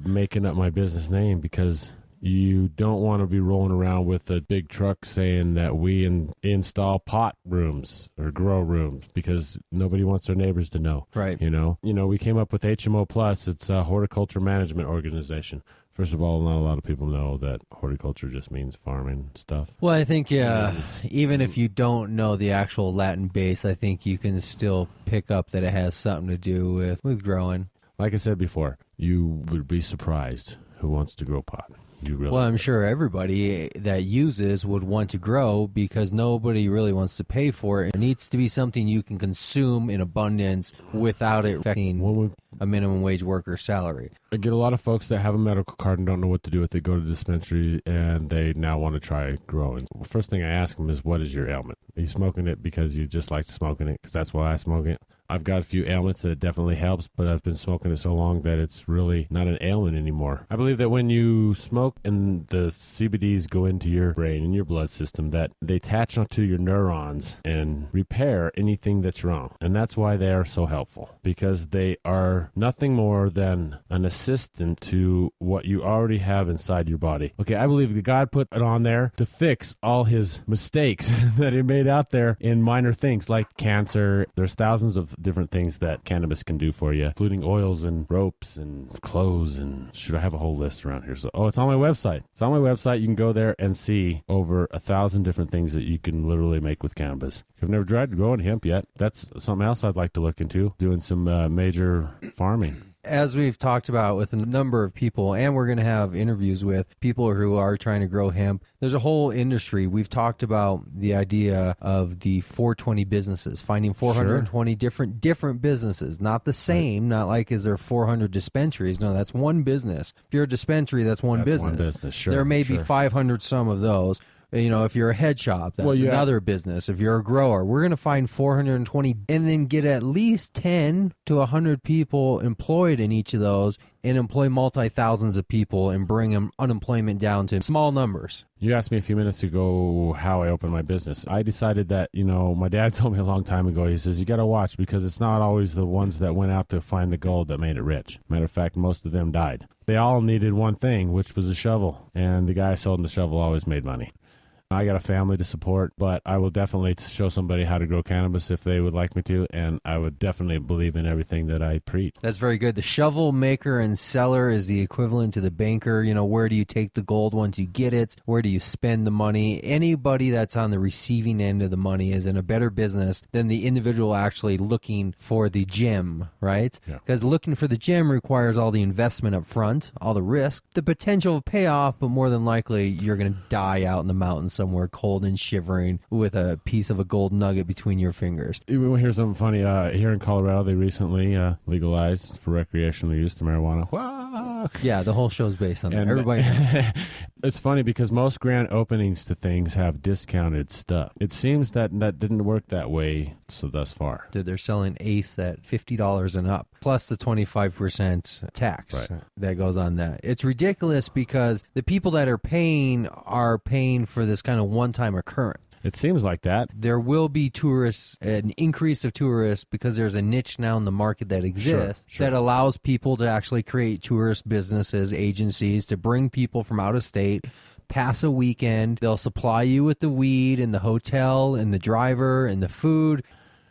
making up my business name because you don't want to be rolling around with a big truck saying that we install pot rooms or grow rooms because nobody wants their neighbors to know. Right. We came up with HMO Plus. It's a horticulture management organization. First of all, not a lot of people know that horticulture just means farming stuff. Well, I think, even if you don't know the actual Latin base, I think you can still pick up that it has something to do with growing. Like I said before, you would be surprised who wants to grow pot. Well, I'm sure everybody that uses would want to grow because nobody really wants to pay for it. It needs to be something you can consume in abundance without it affecting a minimum wage worker's salary. I get a lot of folks that have a medical card and don't know what to do with it, go to the dispensary, and they now want to try growing. The first thing I ask them is, what is your ailment? Are you smoking it because you just like smoking it? Because that's why I smoke it. I've got a few ailments that it definitely helps, but I've been smoking it so long that it's really not an ailment anymore. I believe that when you smoke and the CBDs go into your brain and your blood system, that they attach onto your neurons and repair anything that's wrong. And that's why they are so helpful, because they are nothing more than an assistant to what you already have inside your body. Okay, I believe that God put it on there to fix all his mistakes that he made out there in minor things like cancer. There's thousands of different things that cannabis can do for you, including oils and ropes and clothes. And should I have a whole list around here? So, it's on my website. It's on my website. You can go there and see over 1,000 different things that you can literally make with cannabis. If you've never tried growing hemp yet, that's something else I'd like to look into, doing some major farming. As we've talked about with a number of people, and we're going to have interviews with people who are trying to grow hemp, there's a whole industry. We've talked about the idea of the 420 businesses, finding 420 different businesses, not the same, not like is there 400 dispensaries. No, that's one business. If you're a dispensary, that's one business. Sure, there may be 500 some of those. You know, if you're a head shop, that's another business. If you're a grower, we're going to find 420 and then get at least 10 to 100 people employed in each of those and employ multi-thousands of people and bring unemployment down to small numbers. You asked me a few minutes ago how I opened my business. I decided that, my dad told me a long time ago, he says, you got to watch because it's not always the ones that went out to find the gold that made it rich. Matter of fact, most of them died. They all needed one thing, which was a shovel. And the guy selling the shovel always made money. I got a family to support, but I will definitely show somebody how to grow cannabis if they would like me to, and I would definitely believe in everything that I preach. That's very good. The shovel maker and seller is the equivalent to the banker. Where do you take the gold once you get it? Where do you spend the money? Anybody that's on the receiving end of the money is in a better business than the individual actually looking for the gem, right? Because looking for the gem requires all the investment up front, all the risk, the potential of payoff, but more than likely you're going to die out in the mountains somewhere cold and shivering with a piece of a gold nugget between your fingers. Here's something funny. Here in Colorado, they recently legalized for recreational use the marijuana. Yeah, the whole show's based on that. Everybody It's funny because most grand openings to things have discounted stuff. It seems that didn't work that way thus far. Dude, they're selling Ace at $50 and up, plus the 25% tax that goes on that. It's ridiculous because the people that are paying for this kind of one-time occurrence. It seems like that. There will be tourists, an increase of tourists, because there's a niche now in the market that exists that allows people to actually create tourist businesses, agencies, to bring people from out of state, pass a weekend. They'll supply you with the weed and the hotel and the driver and the food.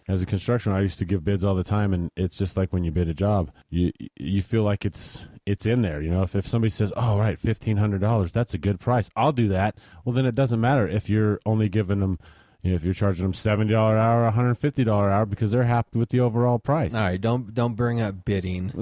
As a construction, I used to give bids all the time, and it's just like when you bid a job, you feel like it's in there. If somebody says, "Oh, right, $1,500, that's a good price. I'll do that." Well, then it doesn't matter if you're only giving them, if you're charging them $70 an hour, $150 an hour, because they're happy with the overall price. All right, don't bring up bidding.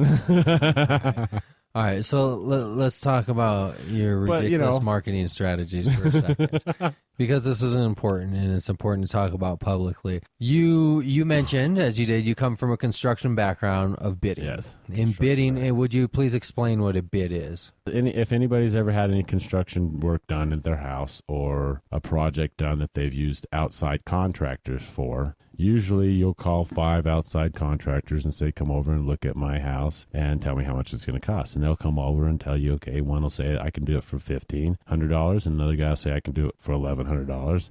All right, so let's talk about your ridiculous marketing strategies for a second. Because this is important, and it's important to talk about publicly. You mentioned, as you did, you come from a construction background of bidding. Yes. In bidding, would you please explain what a bid is? If anybody's ever had any construction work done at their house or a project done that they've used outside contractors for, usually you'll call 5 outside contractors and say, come over and look at my house and tell me how much it's going to cost. And they'll come over and tell you, okay, one will say, I can do it for $1,500, and another guy will say, I can do it for $1,100.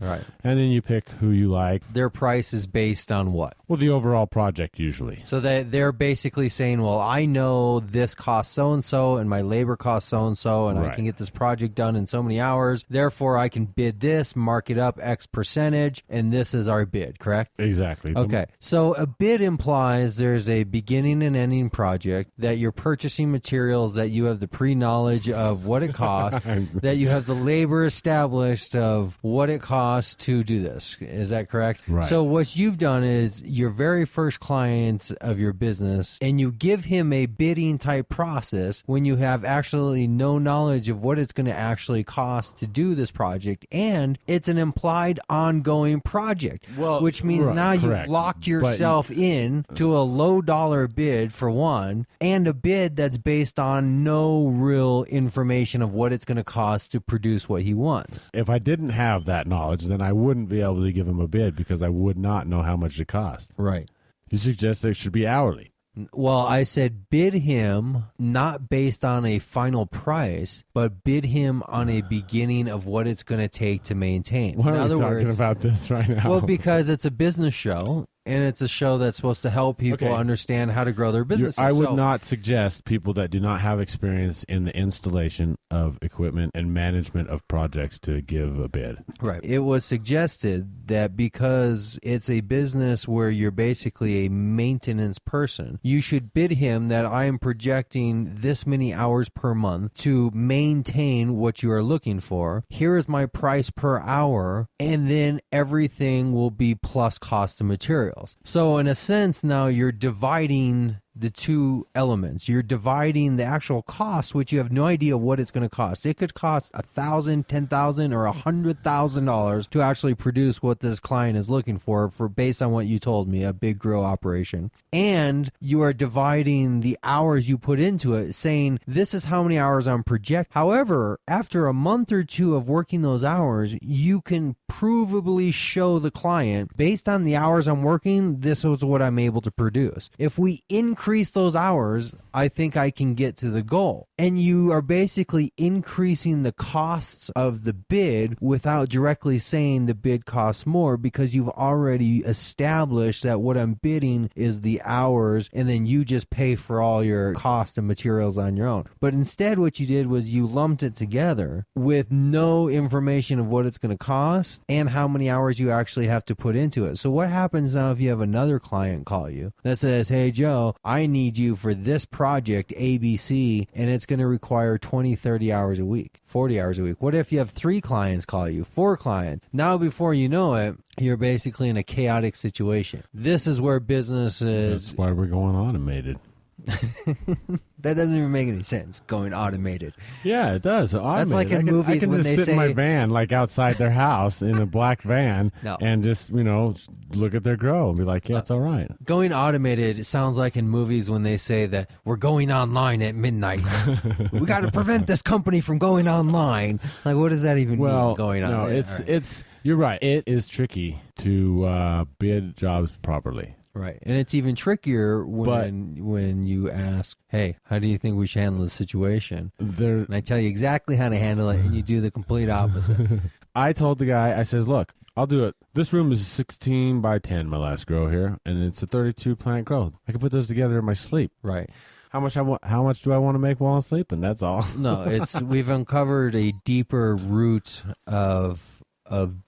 Right. And then you pick who you like. Their price is based on what? Well, the overall project usually. So they're basically saying, well, I know this costs so-and-so and my labor costs so-and-so, and I can get this project done in so many hours. Therefore, I can bid this, mark it up X percentage, and this is our bid, correct? Exactly. Okay. So a bid implies there's a beginning and ending project, that you're purchasing materials, that you have the pre-knowledge of what it costs, that you have the labor established of what it costs to do this. Is that correct? Right. So what you've done is your very first client of your business, and you give him a bidding type process when you have actually no knowledge of what it's going to actually cost to do this project, and it's an implied ongoing project, which means now you've locked yourself in to a low dollar bid for one, and a bid that's based on no real information of what it's going to cost to produce what he wants. If I didn't have that knowledge, then I wouldn't be able to give him a bid because I would not know how much it cost. Right. You suggest they should be hourly. Well, I said bid him not based on a final price, but bid him on a beginning of what it's going to take to maintain. Why In are other we talking words, about this right now? well, because it's a business show, and it's a show that's supposed to help people Okay. understand how to grow their businesses. I would So- not suggest people that do not have experience in the installation of equipment and management of projects to give a bid. Right. It was suggested that because it's a business where you're basically a maintenance person, you should bid him that I am projecting this many hours per month to maintain what you are looking for. Here is my price per hour, and then everything will be plus cost of materials. So in a sense, now you're dividing the two elements. You're dividing the actual cost, which you have no idea what it's going to cost. It could cost $1,000, $10,000, or $100,000 to actually produce what this client is looking for based on what you told me, a big grow operation. And you are dividing the hours you put into it, saying this is how many hours I'm projecting. However, after a month or two of working those hours, you can provably show the client, based on the hours I'm working, this is what I'm able to produce. If we increase those hours, I think I can get to the goal. And you are basically increasing the costs of the bid without directly saying the bid costs more, because you've already established that what I'm bidding is the hours, and then you just pay for all your cost and materials on your own. But instead what you did was you lumped it together with no information of what it's going to cost and how many hours you actually have to put into it. So what happens now if you have another client call you that says, hey Joe, I need you for this project ABC, and it's going to require 20, 30 hours a week, 40 hours a week. What if you have 3 clients call you, 4 clients? Now before you know it, you're basically in a chaotic situation. This is where business is. That's why we're going automated. That doesn't even make any sense, going automated. Yeah, it does. Automated. That's like in I movies can when just they sit say in my van, like outside their house in a black van, No. and just look at their grow and be like, yeah, it's all right. Going automated sounds like in movies when they say that we're going online at midnight. We got to prevent this company from going online. Like, what does that even mean, going on? No, it's you're right. It is tricky to bid jobs properly. Right. And it's even trickier when you ask, hey, how do you think we should handle the situation? And I tell you exactly how to handle it, and you do the complete opposite. I told the guy, I says, look, I'll do it. This room is 16 by 10, my last grow here, and it's a 32 plant growth. I can put those together in my sleep. Right. How much do I want to make while I'm sleeping? That's all. No, we've uncovered a deeper root of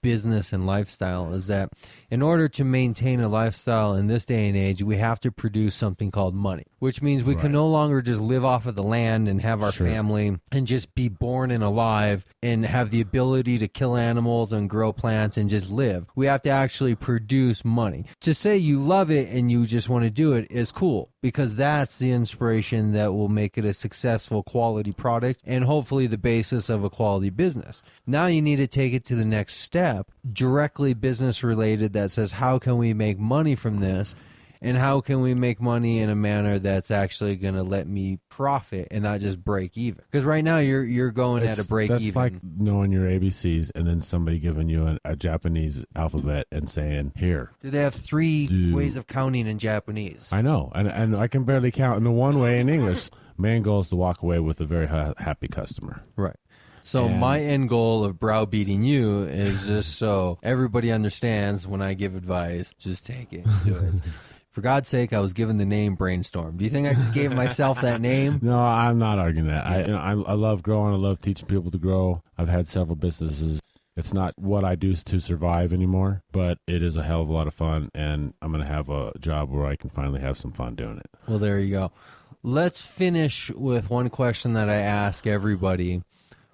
business and lifestyle, is that in order to maintain a lifestyle in this day and age, we have to produce something called money, which means we can no longer just live off of the land and have our family and just be born and alive and have the ability to kill animals and grow plants and just live. We have to actually produce money. To say you love it and you just want to do it is cool, because that's the inspiration that will make it a successful quality product and hopefully the basis of a quality business. Now you need to take it to the next step, directly business related, that says how can we make money from this, and how can we make money in a manner that's actually going to let me profit and not just break even. Because right now you're going at a break that's even. That's like knowing your ABCs and then somebody giving you a Japanese alphabet and saying, here. Do they have 3 ways of counting in Japanese? I know, and I can barely count in the one way in English. Main goal is to walk away with a very happy customer. Right. So my end goal of browbeating you is just so everybody understands when I give advice, just take it. Do it. For God's sake, I was given the name Brainstorm. Do you think I just gave myself that name? No, I'm not arguing that. I love growing. I love teaching people to grow. I've had several businesses. It's not what I do to survive anymore, but it is a hell of a lot of fun, and I'm going to have a job where I can finally have some fun doing it. Well, there you go. Let's finish with one question that I ask everybody.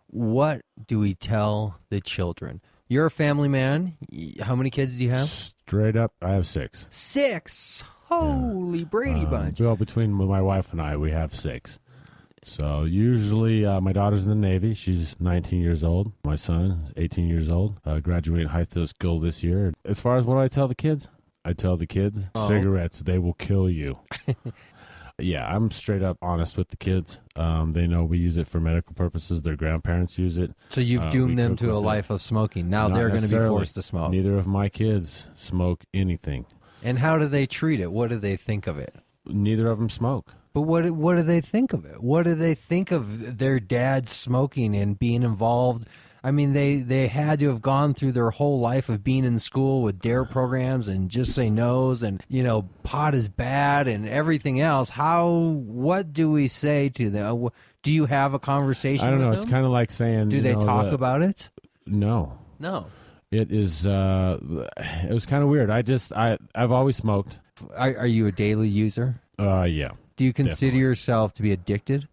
What do we tell the children? You're a family man. How many kids do you have? Straight up, I have 6. 6? Holy Brady Bunch. Well, between my wife and I, we have 6. So usually my daughter's in the Navy. She's 19 years old. My son is 18 years old. Graduating high school this year. As far as what do I tell the kids? I tell the kids, cigarettes, they will kill you. Yeah, I'm straight up honest with the kids. They know we use it for medical purposes. Their grandparents use it. So you've doomed them to a life of smoking. Now they're going to be forced to smoke. Neither of my kids smoke anything. And how do they treat it? What do they think of it? Neither of them smoke. But what do they think of it? What do they think of their dad smoking and being involved? I mean, they had to have gone through their whole life of being in school with DARE programs and Just Say No's and, pot is bad and everything else. What do we say to them? Do you have a conversation I don't know. with It's them? kind of like saying... Do they talk about it? No. No. It is... it was kind of weird. I've always smoked. Are you a daily user? Yeah. Do you consider definitely. yourself to be addicted?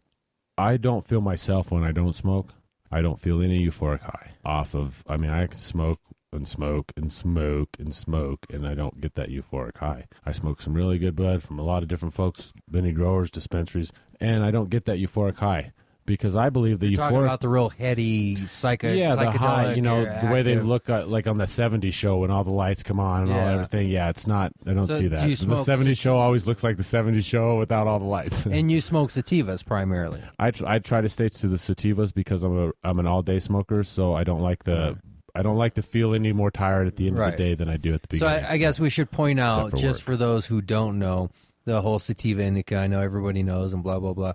I don't feel myself when I don't smoke. I don't feel any euphoric high off of... I mean, I can smoke and smoke and smoke and smoke, and I don't get that euphoric high. I smoke some really good bud from a lot of different folks, many growers, dispensaries, and I don't get that euphoric high because I believe the You're talking euphoric... about the real heady the psychedelic, high, the way they active. look like on the 70s show when all the lights come on and all everything. Yeah, it's not... I don't So see that. do you The smoke 70s show always looks like the 70s show without all the lights. And you smoke sativas primarily. I try to stay to the sativas because I'm an all day smoker, so I don't like to feel any more tired at the end of the day than I do at the So beginning. I guess we should point out, for just work. for those who don't know, the whole sativa indica. I know everybody knows and blah blah blah,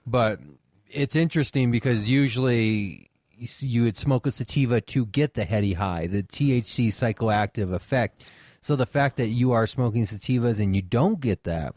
but it's interesting because usually you would smoke a sativa to get the heady high, the THC psychoactive effect. So the fact that you are smoking sativas and you don't get that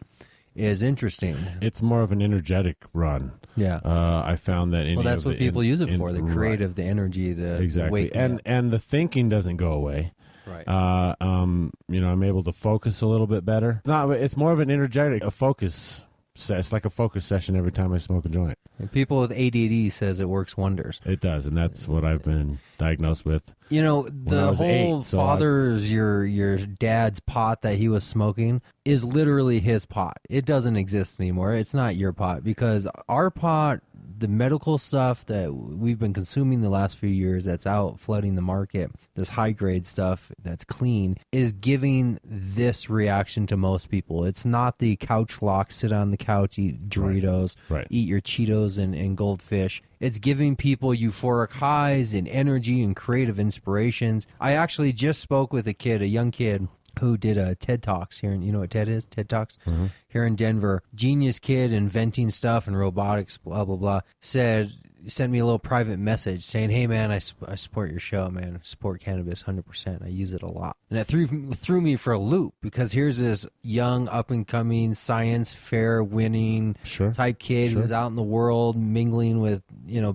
is interesting. It's more of an energetic run. Yeah. I found that. Well, that's what people use it for: the creative, the energy, the exactly, waking up. and the thinking doesn't go away. Right. I'm able to focus a little bit better. It's more of an energetic, a focus. It's like a focus session every time I smoke a joint. And people with ADD says it works wonders. It does, and that's what I've been diagnosed with. You know, I the was whole 8, so father's your dad's pot that he was smoking is literally his pot. It doesn't exist anymore. It's not your pot because our pot, the medical stuff that we've been consuming the last few years that's out flooding the market, this high grade stuff that's clean, is giving this reaction to most people. It's not the couch lock, sit on the couch, eat Doritos, Right. eat your Cheetos and goldfish. It's giving people euphoric highs and energy and creative inspirations. I actually just spoke with a young kid who did a TED Talks here. You know what TED is? TED Talks? Mm-hmm. Here in Denver. Genius kid, inventing stuff and robotics, blah, blah, blah. Sent me a little private message saying, hey, man, I support your show, man. I support cannabis 100%. I use it a lot. And it threw me for a loop because here's this young, up-and-coming, science fair winning type kid who's out in the world mingling with,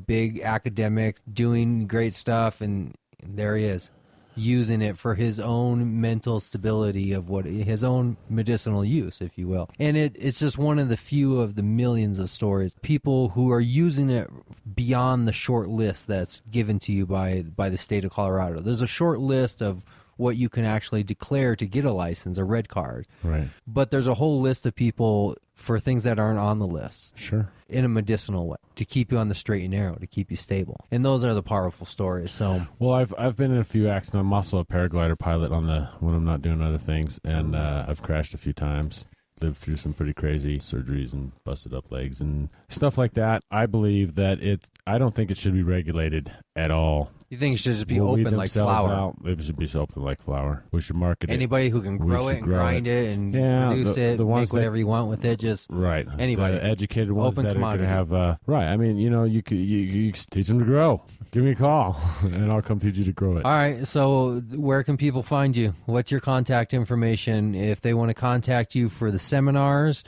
big academics, doing great stuff, and there he is, using it for his own mental stability of his own medicinal use, if you will. And it's just one of the few of the millions of stories. People who are using it beyond the short list that's given to you by the state of Colorado. There's a short list of what you can actually declare to get a license, a red card. Right. But there's a whole list of people for things that aren't on the list. Sure. In a medicinal way, to keep you on the straight and narrow, to keep you stable. And those are the powerful stories. So, well, I've been in a few accidents. I'm also a paraglider pilot when I'm not doing other things, and I've crashed a few times. Lived through some pretty crazy surgeries and busted up legs and stuff like that. I believe that I don't think it should be regulated at all. you think it should just be open like flour? It should be open like flour. We should market Anybody who can grow it and grind it and produce it, make whatever you want with it, just right. Anybody. The educated ones Open that commodity. are going to have right. I mean, you teach them to grow. Give me a call, and I'll come teach you to grow it. All right, so where can people find you? What's your contact information if they want to contact you for the seminars,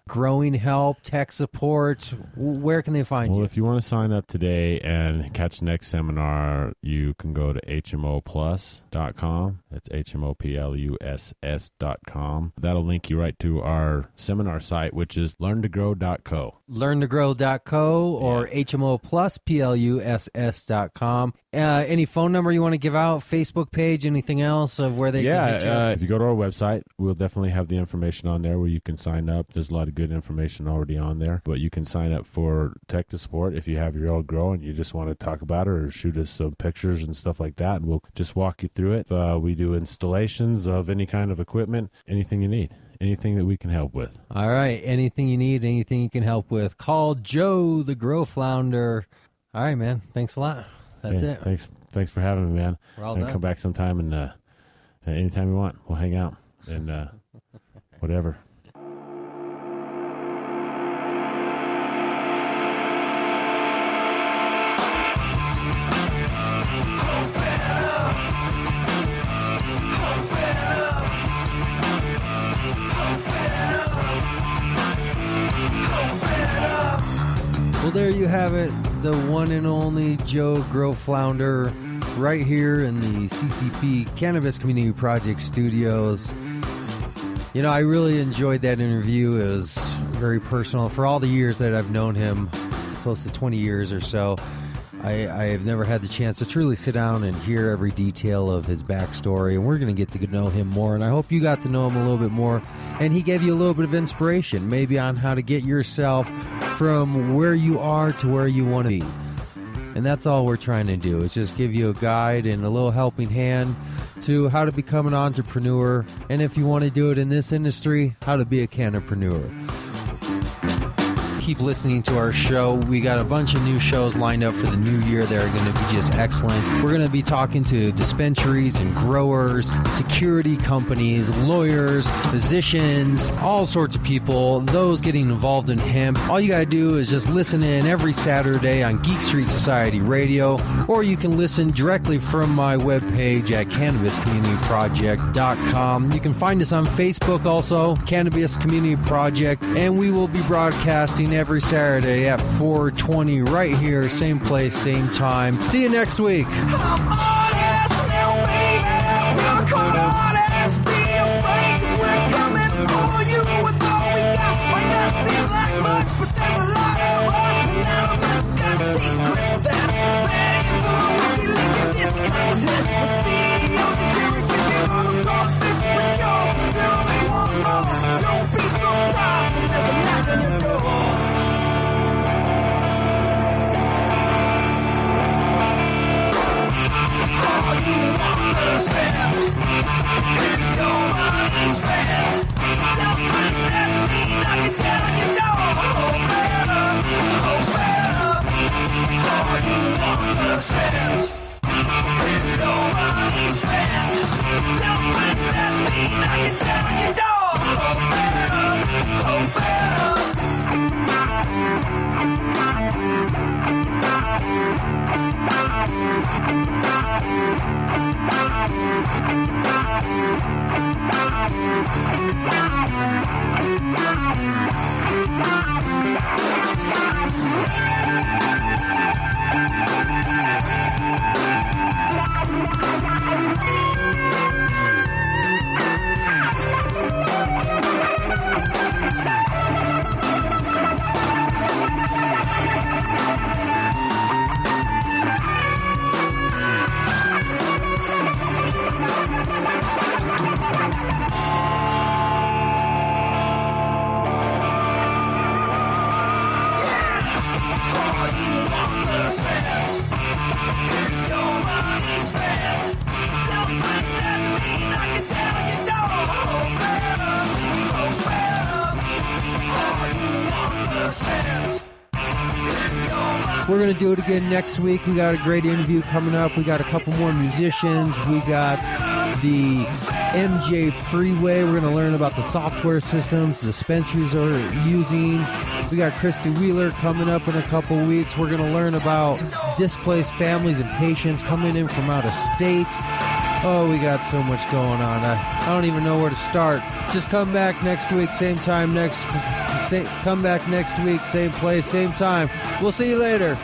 growing help, tech support? Where can they find Well, you? if you want to sign up today and catch the next seminar, you can go to hmoplus.com. That's hmoplus.com. That'll link you right to our seminar site, which is learntogrow.co. LearnToGrow.co or HMOPlusPluss.com. Any phone number you want to give out? Facebook page? Anything else of where they can hit you? If you go to our website, we'll definitely have the information on there where you can sign up. There's a lot of good information already on there, but you can sign up for tech support if you have your own grow and you just want to talk about it or shoot us some pictures and stuff like that, and we'll just walk you through it. We do installations of any kind of equipment, anything you need. Anything that we can help with. All right. Anything you need, anything you can help with, call Joe the Growflounder. All right, man. Thanks a lot. That's it. Thanks for having me, man. We're all And done. come back sometime and anytime you want, we'll hang out and whatever. Well, there you have it, the one and only Joe Growflounder, right here in the CCP Cannabis Community Project Studios. You know, I really enjoyed that interview. It was very personal. For all the years that I've known him, close to 20 years or so, I have never had the chance to truly sit down and hear every detail of his backstory, and we're going to get to know him more, and I hope you got to know him a little bit more, and he gave you a little bit of inspiration, maybe on how to get yourself from where you are to where you want to be. And that's all we're trying to do, is just give you a guide and a little helping hand to how to become an entrepreneur, and if you want to do it in this industry, how to be a cannapreneur. Keep listening to our show. We got a bunch of new shows lined up for the new year that are going to be just excellent. We're going to be talking to dispensaries and growers, security companies, lawyers, physicians, all sorts of people, those getting involved in hemp. All you got to do is just listen in every Saturday on Geek Street Society Radio, or you can listen directly from my webpage at cannabiscommunityproject.com. You can find us on Facebook also, Cannabis Community Project, and we will be broadcasting every Saturday at 4:20 right here, same place, same time. See you next week. Don't be surprised when there's a knock on your door. All you want sense is your money spent. Tell friends that's me knocking down your door. Open up, open up. All you want sense is your money spent. Tell friends that's me knocking down your door. Open up, open up. We're going to do it again next week. We got a great interview coming up. We got a couple more musicians. We got the MJ Freeway. We're going to learn about the software systems dispensaries are using. We got Christy Wheeler coming up in a couple weeks. We're going to learn about displaced families and patients coming in from out of state. Oh, we got so much going on. I don't even know where to start. Just come back next week, same time come back next week, same place, same time. We'll see you later.